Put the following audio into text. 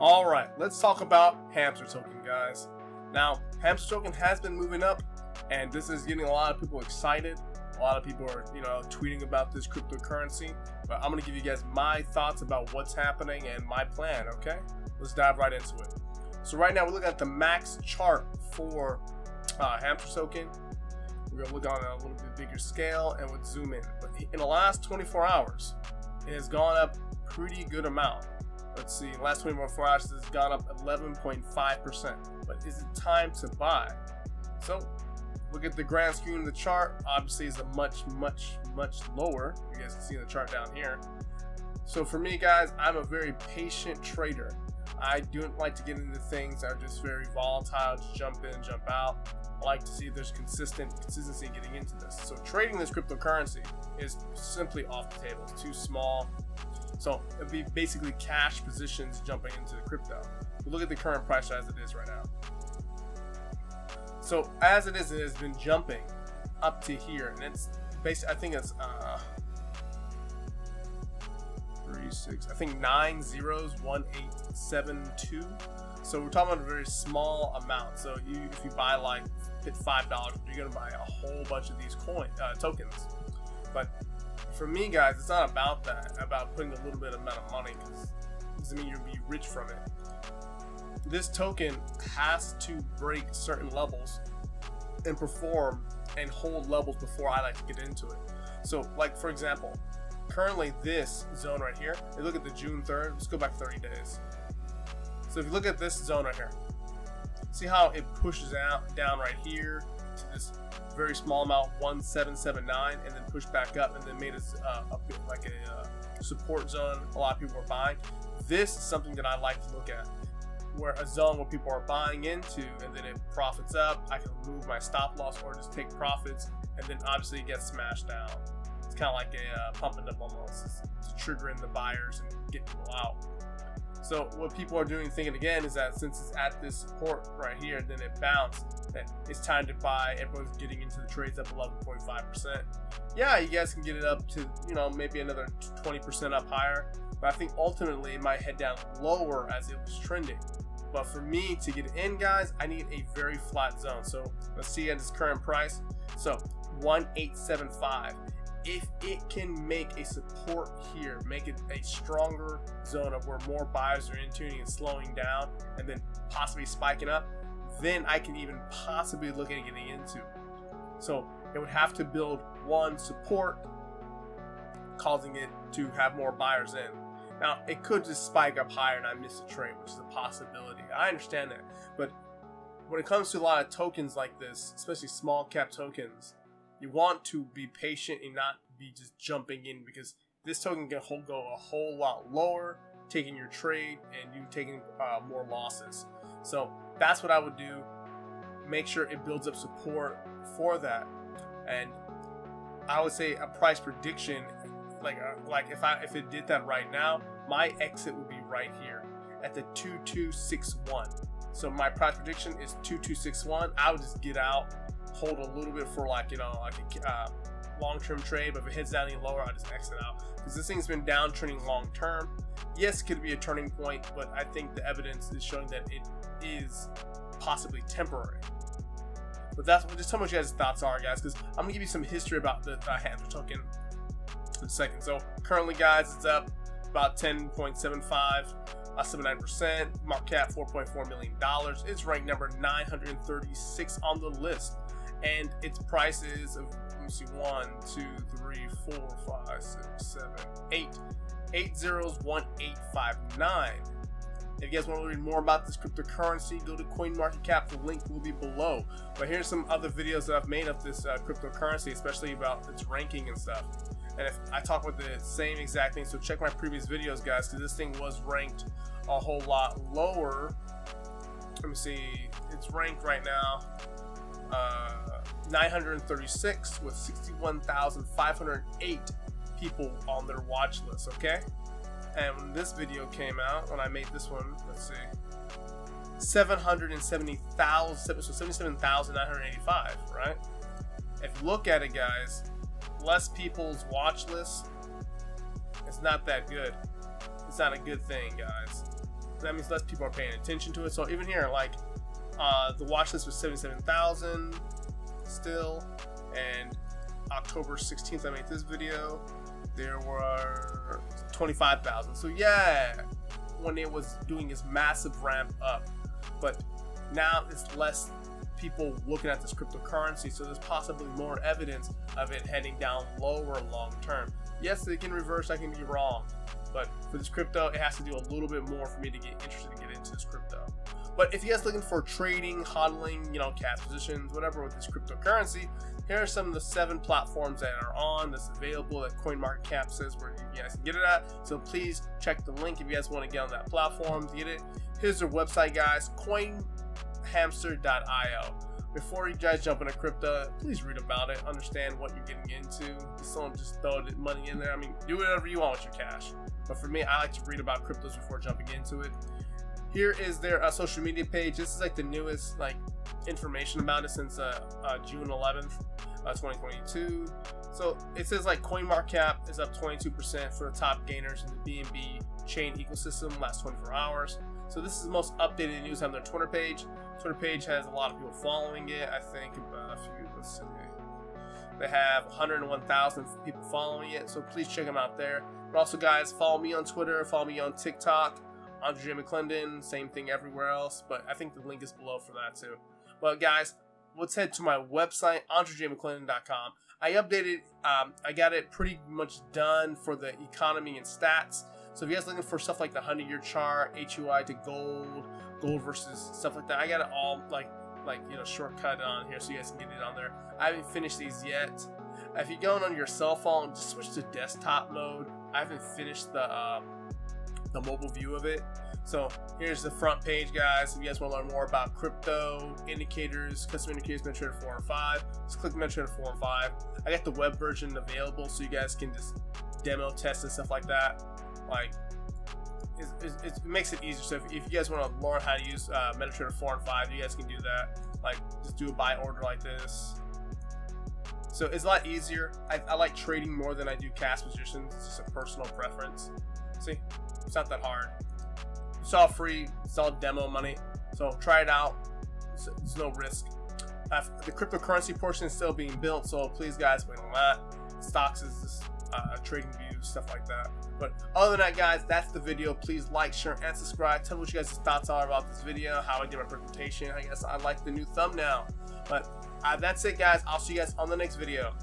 Alright, let's talk about Hamster token, guys. Now, Hamster token has been moving up, and this is getting a lot of people excited. A lot of people are, tweeting about this cryptocurrency, but I'm going to give you guys my thoughts about what's happening and my plan, okay? Let's dive right into it. So right now, we're looking at the max chart for Hamster token. We're going to look on a little bit bigger scale, and we'll zoom in. But in the last 24 hours, it has gone up pretty good amount. Let's see, in the last 24 hours, it has gone up 11.5%. But is it time to buy? So, look at the grand screen of the chart. Obviously, it's a much lower. You guys can see the chart down here. So for me, guys, I'm a very patient trader. I don't like to get into things that are just very volatile, just jump in, jump out. I like to see if there's consistency getting into this. So trading this cryptocurrency is simply off the table. It's too small. So it'd be basically cash positions jumping into the crypto. But look at the current price as it is right now. So as it has been jumping up to here, and it's basically, I think it's 9/01872. So we're talking about a very small amount. So if you buy like $5, you're gonna buy a whole bunch of these tokens. But for me, guys, it's not about that. About putting a little bit amount of money, because it doesn't mean you'll be rich from it. This token has to break certain levels and perform and hold levels before I like to get into it. So, like for example, currently this zone right here, you look at the June 3rd, let's go back 30 days. So if you look at this zone right here, see how it pushes down right here to this very small amount, 1779, and then pushed back up and then made it a bit like a support zone a lot of people are buying. This is something that I like to look at, where a zone where people are buying into and then it profits up. I can remove my stop loss or just take profits, and then obviously it gets smashed down. It's kind of like a pump and dump almost. It's triggering the buyers and get people out. So what people are doing, thinking again, is that since it's at this support right here, then it bounced, that it's time to buy. Everyone's getting into the trades up 11.5%. Yeah, you guys can get it up to, maybe another 20% up higher. But I think ultimately it might head down lower as it was trending. But for me to get in, guys, I need a very flat zone. So let's see at its current price. So 1875. If it can make a support here, make it a stronger zone of where more buyers are intuning and slowing down and then possibly spiking up, then I can even possibly look at getting into. So it would have to build one support, causing it to have more buyers in. Now, it could just spike up higher and I miss a trade, which is a possibility. I understand that. But when it comes to a lot of tokens like this, especially small cap tokens, you want to be patient and not be just jumping in, because this token can go a whole lot lower, taking your trade and you taking more losses. So that's what I would do. Make sure it builds up support for that. And I would say a price prediction, like if it did that right now, my exit would be right here at the 2261. So my price prediction is 2261. I would just get out, hold a little bit for a long-term trade, but if it heads down any lower, I'll just exit out, because this thing's been downtrending long-term. Yes, it could be a turning point, but I think the evidence is showing that it is possibly temporary. But that's just how much you guys' thoughts are, guys, because I'm gonna give you some history about the Hamster token in a second. So currently, guys, it's up about 10.79%, market cap $4.4 million. It's ranked number 936 on the list, and its price is of, let me see, 1, 2, 3, 4, 5, 6, 7, 8. 8 zeros, 1859. If you guys want to read more about this cryptocurrency, go to CoinMarketCap. The link will be below. But here's some other videos that I've made of this cryptocurrency, especially about its ranking and stuff. And if I talk about the same exact thing, so check my previous videos, guys, because this thing was ranked a whole lot lower. Let me see, it's ranked right now 936 with 61,508 people on their watch list, okay? And when this video came out, when I made this one, let's see, 77,985, right? If you look at it, guys, less people's watch list, it's not that good. It's not a good thing, guys. that means less people are paying attention to it. So even here, like the watch list was 77,000 still, and October 16th I made this video, there were 25,000. So yeah, when it was doing its massive ramp up, but now it's less people looking at this cryptocurrency, so there's possibly more evidence of it heading down lower long term. Yes, it can reverse, I can be wrong, but for this crypto, it has to do a little bit more for me to get interested in getting into this crypto. But if you guys looking for trading, hodling, cash positions, whatever with this cryptocurrency, here are some of the 7 platforms that are on, that's available, that CoinMarketCap says where you guys can get it at. So please check the link if you guys want to get on that platform to get it. Here's their website, guys, Hamster.io. Before you guys jump into crypto, please read about it, understand what you're getting into. Just don't just throw money in there. I mean, do whatever you want with your cash. But for me, I like to read about cryptos before jumping into it. Here is their social media page. This is like the newest information about it since June 11th, 2022. So it says like CoinMarketCap is up 22% for the top gainers in the BNB chain ecosystem last 24 hours. So this is the most updated news on their Twitter page. Twitter page has a lot of people following it. I think about a few. Let's see. They have 101,000 people following it. So please check them out there. But also, guys, follow me on Twitter. Follow me on TikTok. Andre J. McClendon. Same thing everywhere else. But I think the link is below for that too. Well, guys, let's head to my website, andrejmcclendon.com. I updated. I got it pretty much done for the economy and stats. So if you guys looking for stuff like the 100-year chart, HUI to gold versus stuff like that, I got it all shortcut on here so you guys can get it on there. I haven't finished these yet. If you're going on your cell phone, just switch to desktop mode. I haven't finished the mobile view of it. So here's the front page, guys. If you guys want to learn more about crypto indicators, custom indicators, MetaTrader 4 and 5, just click MetaTrader 4 and 5. I got the web version available so you guys can just demo test and stuff like that. It makes it easier. So if you guys want to learn how to use MetaTrader 4 and 5, you guys can do that. Just do a buy order like this. So it's a lot easier. I like trading more than I do cash positions. It's just a personal preference. See, it's not that hard. It's all free. It's all demo money. So try it out. It's no risk. The cryptocurrency portion is still being built. So please, guys, wait on that. Stocks is just trading views, stuff like that. But other than that, guys, that's the video. Please like, share, and subscribe. Tell me what you guys' thoughts are about this video, how I did my presentation. I guess I like the new thumbnail. But that's it, guys. I'll see you guys on the next video.